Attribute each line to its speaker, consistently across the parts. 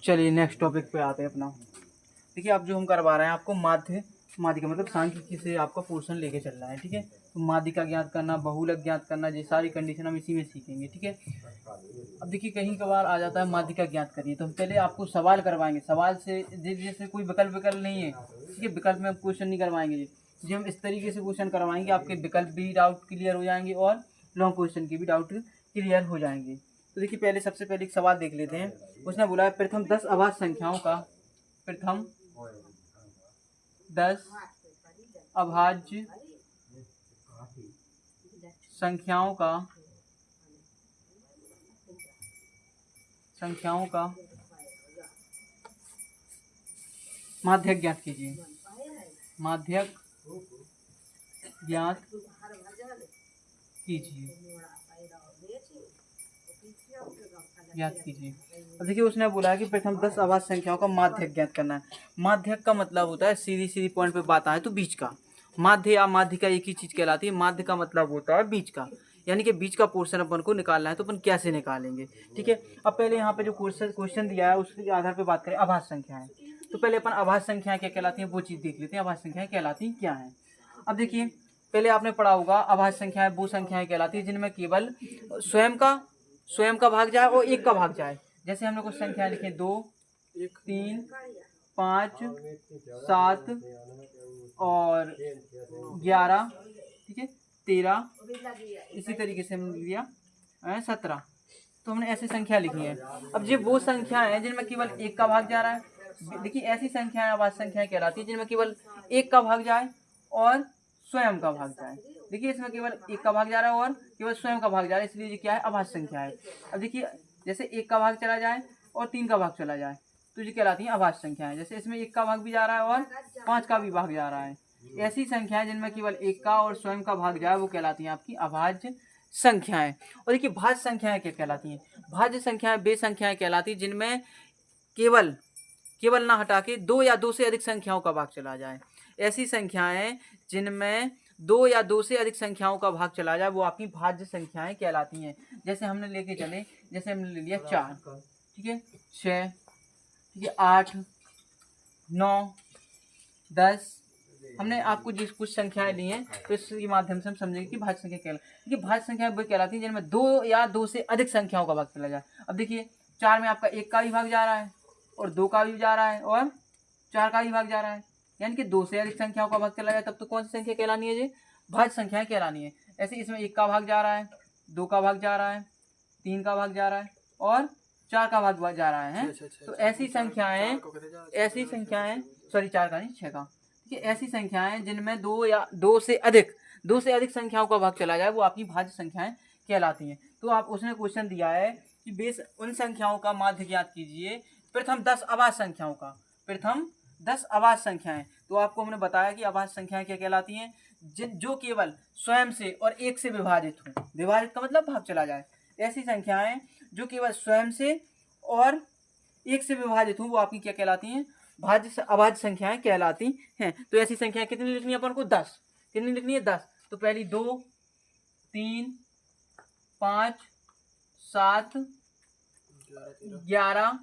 Speaker 1: चलिए next topic पे आते हैं अपना। देखिए अब जो हम करवा रहे हैं आपको माध्यिका मतलब सांख्यिकी से आपका पोर्शन लेके चल रहा है, ठीक है। तो माध्यिका ज्ञात करना, बहुलक ज्ञात करना, ये सारी कंडीशन हम इसी में सीखेंगे, ठीक है। अब देखिए कहीं कभार आ जाता है माध्यिका ज्ञात करिए, तो हम पहले आपको सवाल करवाएंगे। सवाल से जैसे कोई विकल्प नहीं है, ठीक है। विकल्प में हम क्वेश्चन नहीं करवाएंगे जी हम इस तरीके से क्वेश्चन करवाएंगे, आपके विकल्प भी डाउट क्लियर हो जाएंगे और लॉन्ग क्वेश्चन के भी डाउट क्लियर हो जाएंगे। तो देखिए पहले सबसे पहले एक सवाल देख लेते हैं। उसने बोला है प्रथम 10 अभाज्य संख्याओं का, प्रथम 10 अभाज्य संख्याओं का माध्यक ज्ञात कीजिए। माध्यक ज्ञात कीजिए। अब देखिए उसने बोला है कि प्रथम 10 अभाज्य संख्याओं का माध्यक ज्ञात करना है। माध्यक का मतलब होता है सीधी पॉइंट पे बात आए तो बीच का। माध्य या माध्यिका एक ही चीज कहलाती है। माध्य का मतलब होता है बीच का, यानी कि बीच का पोर्शन अपन को निकालना है, तो अपन कैसे निकालेंगे, ठीक है। अब पहले यहाँ पे जो क्वेश्चन दिया है उसके आधार पर बात करें अभाज्य संख्याएं। तो पहले अपन अभाज्य संख्याएं क्या कहलाती हैं वो चीज देख लेते हैं। अभाज्य संख्याएं कहलाती क्या है। अब देखिए पहले आपने पढ़ा होगा अभाज्य संख्याएं वो संख्याएं कहलाती है जिनमें केवल स्वयं का भाग जाए और एक का भाग जाए। जैसे हमने कुछ संख्या लिखे 2, 3, 5, 7 और 11, ठीक है, 13, इसी तरीके से हमने लिया 17। तो हमने ऐसी संख्या लिखी है। अब ये वो संख्या है जिनमें केवल एक का भाग जा रहा है। देखिए ऐसी संख्याएं अभाज्य संख्याएं कहलाती है जिनमें केवल एक का भाग जाए और स्वयं का भाग जाए। देखिए इसमें केवल एक का भाग जा रहा है और केवल स्वयं का भाग जा रहा है, इसलिए ये क्या है अभाज्य संख्या है। अब देखिए जैसे एक का भाग चला जाए और 3 का भाग चला जाए तो ये कहलाती है अभाज्य संख्याएं। जैसे इसमें एक का भाग भी जा रहा है और 5 का भी भाग जा रहा है। ऐसी संख्याएं जिनमें केवल एक का और स्वयं का भाग जाए वो कहलाती हैं आपकी अभाज्य संख्याएं। और देखिए भाज्य संख्याएं क्या कहलाती हैं। भाज्य संख्याएं वे संख्याएं कहलाती जिनमें केवल ना हटा के 2 या 2 से अधिक संख्याओं का भाग चला जाए। ऐसी संख्याएं जिनमें 2 या 2 से अधिक संख्याओं का भाग चला जाए वो आपकी भाज्य संख्याएं कहलाती हैं। जैसे हमने लेके चले, जैसे हमने ले लिया 4, ठीक है, 6, ठीक है, 8, 9, 10। हमने आपको जिस कुछ संख्याएं ली हैं तो इसके माध्यम से हम समझेंगे कि भाज्य संख्या कहलाती है। भाज्य संख्या वो कहलाती है जिनमें 2 या 2 से अधिक संख्याओं का भाग चला जाए। अब देखिए 4 में आपका 1 का भी भाग जा रहा है और 2 का भी जा रहा है और 4 का भी भाग जा रहा है, यानी कि 2 से अधिक संख्याओं का भाग चला जाए, तब तो कौन सी संख्या कहलानी है जी, भाज्य संख्याएं कहलानी है। ऐसे इसमें 1 का भाग जा रहा है, 2 का भाग जा रहा है, 3 का भाग जा रहा है और 4 का भाग जा रहा है। तो ऐसी संख्याएं सॉरी 4 का नहीं 6 का, ठीक है। ऐसी संख्याएं जिनमें 2 या 2 से अधिक संख्याओं का भाग चला जाए वो आपकी भाज्य संख्याएं कहलाती हैं। तो आप उसने क्वेश्चन दिया है कि बेस उन संख्याओं का माध्य ज्ञात कीजिए प्रथम 10 अभाज्य संख्याओं का। प्रथम 10 अभाज्य संख्याएं, तो आपको हमने बताया कि अभाज्य संख्याएं क्या कहलाती हैं, जो केवल स्वयं से और एक से विभाजित हो। विभाजित का मतलब भाग चला जाए। ऐसी संख्याएं जो केवल स्वयं से और एक से विभाजित हो वो आपकी क्या कहलाती हैं, अभाज्य संख्याएं कहलाती हैं। तो ऐसी संख्याएं कितनी लिखनी है अपन को, 10। कितनी लिखनी है, 10। तो पहली 2, 3, 5, 7, 11,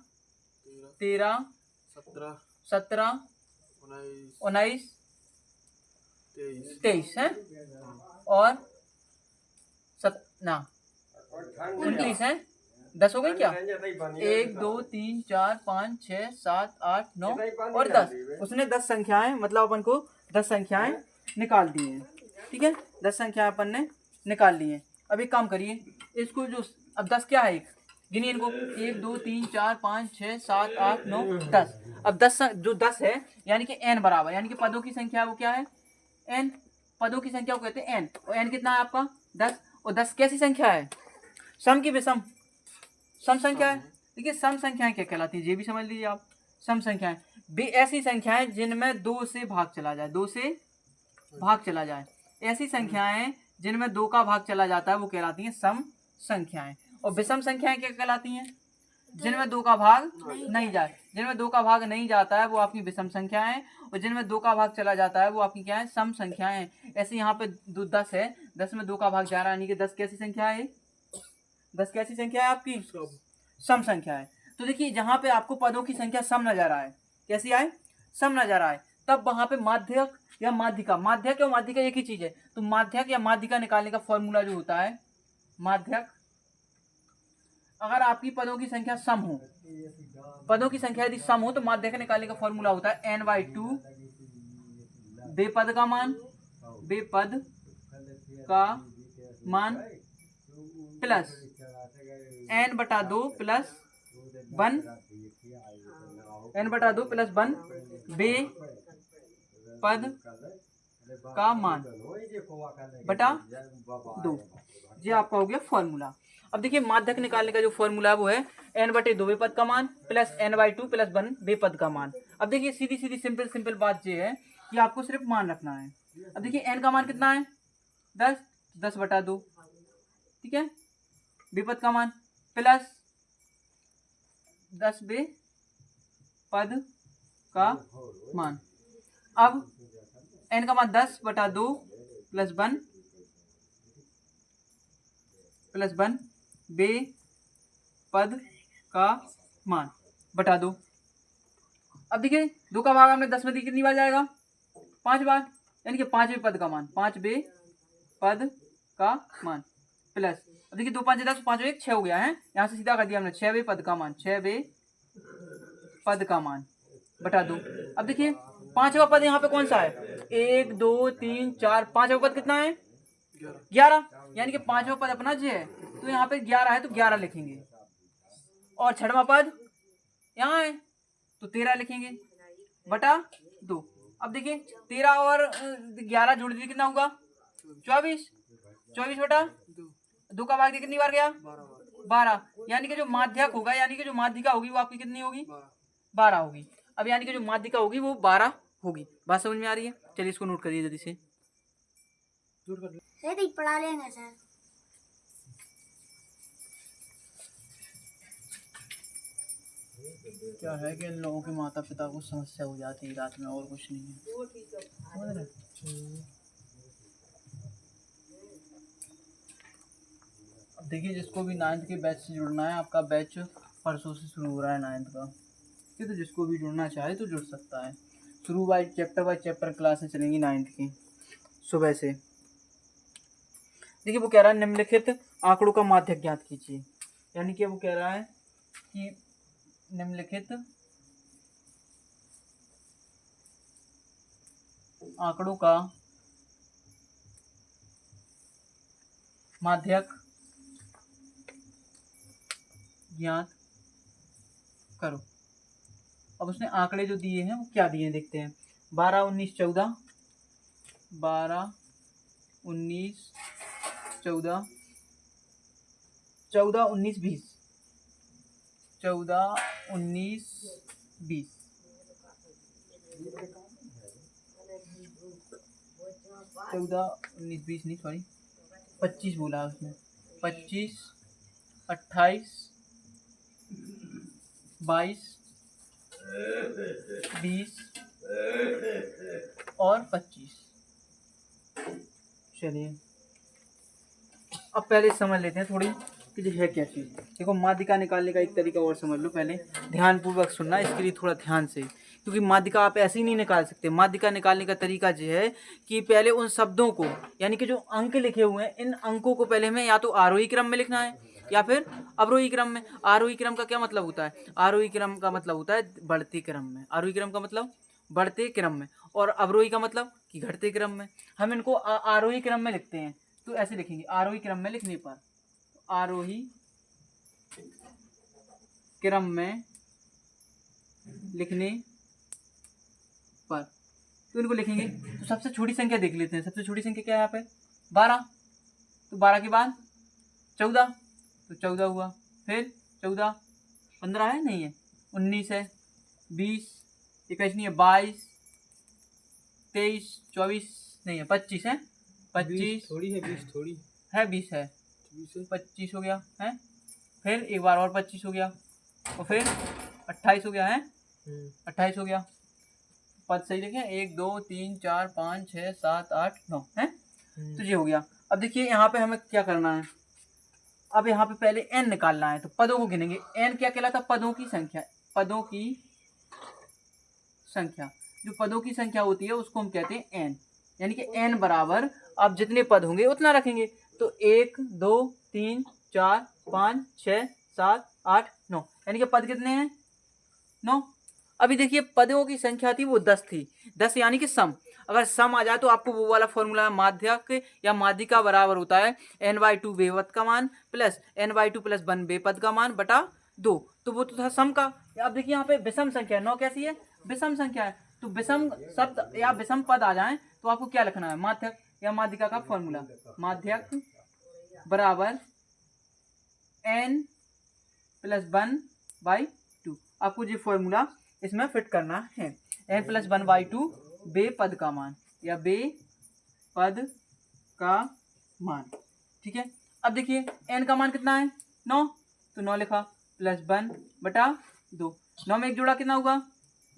Speaker 1: 13, 17, 19, 23 है और 29 है। 10 हो गई क्या, 1, 2, 3, 4, 5, 6, 7, 8, 9 और 10। उसने 10 संख्याएं मतलब अपन को 10 संख्याएं निकाल दी हैं, ठीक है। 10 संख्याएं अपन ने निकाल ली हैं। अब एक काम करिए इसको, जो अब 10 क्या है, एक गिनिए इनको, 1, 2, 3, 4, 5, 6, 7, 8, 9, 10। अब 10 जो 10 है यानी कि n बराबर, यानी कि पदों की संख्या वो क्या है, n। पदों की संख्या को कहते हैं n, और n कितना है आपका 10। और 10 कैसी संख्या है, सम की विषम, सम संख्या है। देखिए सम संख्याएं क्या कहलाती है ये भी समझ लीजिए आप। सम संख्याएं वे ऐसी संख्याएं जिनमें 2 से भाग चला जाए, 2 से भाग चला जाए। ऐसी संख्याएं जिनमें 2 का भाग चला जाता है वो कहलाती हैं सम संख्याएं। और विषम संख्याएं क्या कहलाती हैं, जिनमें 2 का भाग नहीं जाए। जिनमें 2 का भाग नहीं जाता है वो आपकी विषम संख्याएं, और जिनमें 2 का भाग चला जाता है वो आपकी क्या है, सम संख्याएं। ऐसे यहाँ पे 10 है, 10 में 2 का भाग जा रहा है, यानी कि 10 कैसी संख्या है, 10 कैसी संख्या है आपकी, सम संख्या है। तो देखिए जहाँ पे आपको पदों की संख्या सम नजर आए, कैसी आए, सम नजर आए, तब वहां पे माध्यक या माध्यिका, माध्यक या माध्यिका एक ही चीज है, तो माध्यक या माध्यिका निकालने का फॉर्मूला जो होता है, माध्यक, अगर आपकी पदों की संख्या सम हो, पदों की संख्या यदि सम हो तो माध्यक निकालने का फॉर्मूला होता है n/2 बेपद का मान, बेपद का मान plus n/2 plus 1, n/2 plus 1 बेपद का मान बटा 2। ये आपका हो गया फॉर्मूला। अब देखिए माध्यक निकालने का जो फॉर्मूला है वो है n/2 बेपद का मान प्लस n/2 प्लस 1 बेपद का मान। अब देखिए सीधी सीधी सिंपल सिंपल बात ये है कि आपको सिर्फ मान रखना है। अब देखिए n का मान कितना है, 10, 10/2, ठीक है, बेपद का मान प्लस 10 बेपद का मान। अब n का मान 10/2 प्लस 1 बेपद का मान बटा 2। अब देखिए 2 का भाग हमने 10 में कितनी बार जाएगा, 5 बार, यानी कि 5 बेपद का मान, 5 बेपद का मान प्लस, अब देखिए 2 5 10, 5 1 6 हो गया है, यहाँ से सीधा कर दिया हमने 6 बेपद का मान, 6 बेपद का मान बटा 2। अब देखिए पांचवा पद यहाँ पे कौन सा है, 1 2 3 4, पांचवा पद कितना है, 11, यानी कि पांचवा पद अपना जो है, तो यहाँ पे 11 है तो 11 लिखेंगे, और छठवां पद यहाँ है तो 13 लिखेंगे बटा 2। अब देखिए 13 और 11 जोड़ दीजिए कितना होगा, 24, 24 बटा 2 का भाग कितनी बार गया, 12, यानी कि जो माध्यक होगा, यानी कि जो माध्यिका होगी वो आपकी कितनी होगी, 12 होगी। अब यानी कि जो माध्यिका होगी वो 12 होगी। बात समझ में आ रही है, चलिए इसको नोट करिए जल्दी से,
Speaker 2: पढ़ा लेंगे सर।
Speaker 1: क्या है कि इन लोगों के माता पिता को समस्या हो जाती है रात में, और कुछ नहीं है। अब देखिए जिसको भी 9th के बैच से जुड़ना है, आपका बैच परसों से शुरू हो रहा है 9th का, ठीक है, तो जिसको भी जुड़ना चाहे तो जुड़ सकता है। शुरू बाय चैप्टर क्लासेस चलेंगी 9th की सुबह से। देखिए वो कह रहा है निम्नलिखित आंकड़ों का माध्यक ज्ञात कीजिए, यानी कि वो कह रहा है कि निम्नलिखित आंकड़ों का माध्यक ज्ञात करो। अब उसने आंकड़े जो दिए हैं वो क्या दिए हैं देखते हैं, 12 19 14, 12 19 14, 14 19 20, 14 19 20, 14 19 20 नहीं सॉरी 25 बोला उसने, 25 28 22 20 और 25। चलिए अब पहले समझ लेते हैं थोड़ी कि ये है क्या चीज़। देखो माध्यिका निकालने का एक तरीका और समझ लो, पहले ध्यानपूर्वक सुनना, इसके लिए थोड़ा ध्यान से, क्योंकि माध्यिका आप ऐसे ही नहीं निकाल सकते। माध्यिका निकालने का तरीका ये है कि पहले उन शब्दों को, यानी कि जो अंक लिखे हुए हैं, इन अंकों को पहले हमें या तो आरोही क्रम में लिखना है या फिर अवरोही क्रम में। आरोही क्रम का क्या मतलब होता है, आरोही क्रम का मतलब होता है बढ़ते क्रम में, आरोही क्रम का मतलब बढ़ते क्रम में, और अवरोही का मतलब कि घटते क्रम में। हम इनको आरोही क्रम में लिखते हैं, तो ऐसे लिखेंगे, आरोही क्रम में लिखने पर, आरोही क्रम में लिखने पर तो इनको लिखेंगे। तो सबसे छोटी संख्या देख लेते हैं, सबसे छोटी संख्या क्या है यहाँ पे, 12, तो 12 के बाद 14, तो 14 हुआ, फिर 14 15 है नहीं है, 19 है, 20 21 नहीं है, 22 23 24 नहीं है, 25 है, 25
Speaker 3: थोड़ी है, 20 थोड़ी
Speaker 1: है, 20 है, 25 हो गया है, फिर एक बार और 25 हो गया, और फिर 28 हो गया है, 28 हो गया। पद सही लिखे, 1 2 3 4 5 6 7 8 9 है, तो ये हो गया। अब देखिए यहाँ पे हमें क्या करना है, अब यहाँ पे पहले n निकालना है, तो पदों को गिनेंगे। n क्या कहलाता? पदों की संख्या। पदों की संख्या, जो पदों की संख्या होती है उसको हम कहते हैं n, यानी कि n बराबर आप जितने पद होंगे उतना रखेंगे। तो 1 2 3 4 5 6 7 8 9, यानी कि पद कितने हैं? 9। अभी देखिए पदों की संख्या थी वो 10 थी, 10 यानी कि सम। अगर सम आ जाए तो आपको वो वाला फॉर्मूला माध्यक या माध्यिका बराबर होता है n/2 बेपद का मान प्लस n/2 प्लस 1 बेपद का मान बटा 2। तो वो तो था सम का। अब देखिए यहाँ पे विषम संख्या 9 कैसी है? विषम संख्या है। तो विषम शब्द या विषम पद आ जाए तो आपको क्या लिखना है? माध्यक या माध्यिका का फॉर्मूला, माध्यक बराबर n प्लस 1/2। आपको ये फॉर्मूला इसमें फिट करना है। n प्लस 1/2 बेपद का मान या बेपद का मान, ठीक है। अब देखिए n का मान कितना है? 9, तो 9 लिखा प्लस 1 बटा 2। 9 में एक जोड़ा कितना होगा?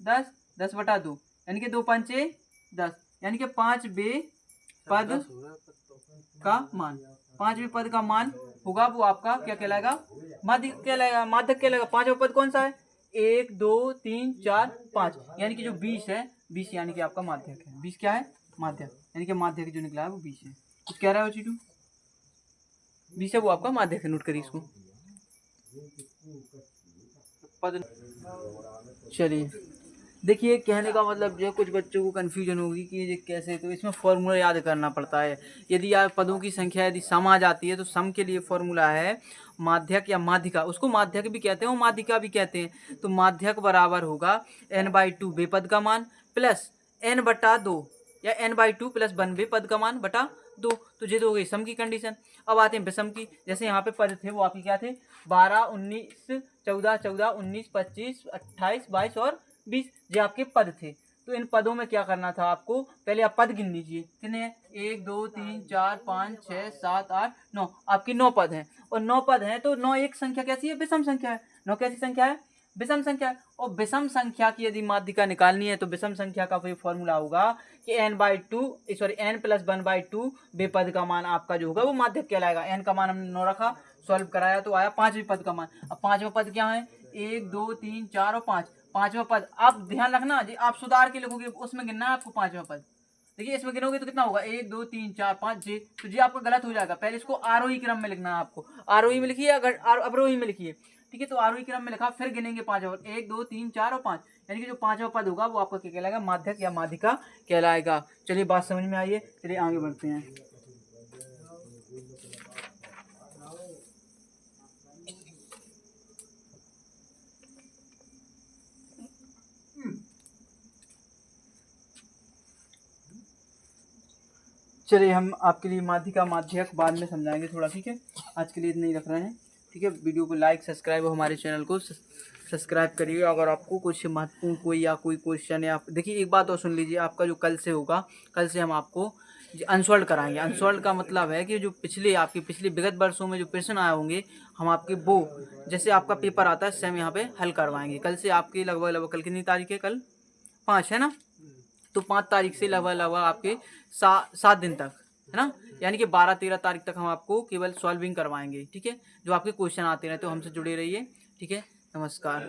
Speaker 1: 10, 10 बटा 2, यानी कि 2 पंचे 10, यानी कि 5 बेपद का मान। 5वें पद का मान होगा वो आपका क्या कहलाएगा? माध्यक कहलाएगा। माध्यक कहलाएगा। 5वां पद कौन सा है? 1 2 3 4 5, यानी कि जो 20 है, 20 यानी कि आपका माध्यक है। 20 क्या है? माध्यक, यानी कि माध्यक जो निकला है वो 20 है। कुछ कह रहा है वो चीटू? 20 है वो आपका माध्यक है, नोट करिए इसको। पद, चलिए देखिए कहने का मतलब जो है कुछ बच्चों को कन्फ्यूजन होगी कि ये कैसे, तो इसमें फॉर्मूला याद करना पड़ता है। यदि आप पदों की संख्या यदि सम आ जाती है तो सम के लिए फॉर्मूला है माध्यक या माध्यिका, उसको माध्यक भी कहते हैं और माध्यिका भी कहते हैं। तो माध्यक बराबर होगा n/2 बेपद का मान प्लस n बटा 2 या n/2 प्लस 1 बेपद का मान बटा 2। तो ये तो हो गई सम की कंडीशन। अब आते हैं विषम की। जैसे यहाँ पे पद थे वो आपके क्या थे? 12 19 14 14 19 25 28 22 और 20, ये आपके पद थे। तो इन पदों में क्या करना था आपको? पहले आप पद गिन लीजिए कितने हैं? 1 2 3 4 5 6 7 8 9, आपके 9 पद हैं। और 9 पद हैं तो 9 एक संख्या कैसी है? विषम संख्या है। 9 कैसी संख्या है? विषम संख्या है। और विषम संख्या की यदि माध्यिका निकालनी है तो विषम संख्या का फिर फॉर्मूला होगा कि n प्लस 1/2 बेपद का मान आपका जो होगा वो माध्यक कहलाएगा। n का मान हमने 9 रखा, सॉल्व कराया तो आया 5वें पद का मान। अब 5वां पद क्या है? 1 2 3 4 और 5, 5वां पद। आप ध्यान रखना जी, आप सुधार के लिखोगे उसमें गिनना है आपको 5वां पद। देखिए इसमें गिनोगे तो कितना होगा? 1 2 3 4 5 जी, तो जी आपका गलत हो जाएगा। पहले इसको आरोही क्रम में लिखना है आपको। आरोही में लिखिए, अगर अवरोही में लिखिए, ठीक है। तो आरोही क्रम में लिखा, फिर गिनेंगे 5वां, 1 2 3 4 और 5, यानी कि जो 5वां पद होगा वो आपका क्या कहलाएगा? माध्यक या माध्यिका कहलाएगा। चलिए बात समझ में आई है, चलिए आगे बढ़ते हैं। चलिए हम आपके लिए माध्यिका माध्यक बाद में समझाएंगे थोड़ा, ठीक है। आज के लिए इतना ही रख रहे हैं, ठीक है। वीडियो को लाइक सब्सक्राइब और हमारे चैनल को सब्सक्राइब करिए। अगर आपको कुछ महत्वपूर्ण कोई क्वेश्चन या देखिए एक बात और सुन लीजिए, आपका जो कल से होगा, कल से हम आपको अनसॉल्व कराएंगे। अनसॉल्व का मतलब है कि जो पिछले विगत वर्षों में जो प्रश्न आए होंगे हम आपके वो, जैसे आपका पेपर आता है सेम यहाँ पे हल करवाएंगे। कल से आपकी लगभग कल कितनी तारीख है? कल 5 है ना। तो 5 तारीख से लगभग आपके 7 दिन तक, है ना, यानी कि 12-13 तारीख तक हम आपको केवल सॉल्विंग करवाएंगे, ठीक है। जो आपके क्वेश्चन आते रहे तो हमसे जुड़े रहिए, ठीक है। नमस्कार।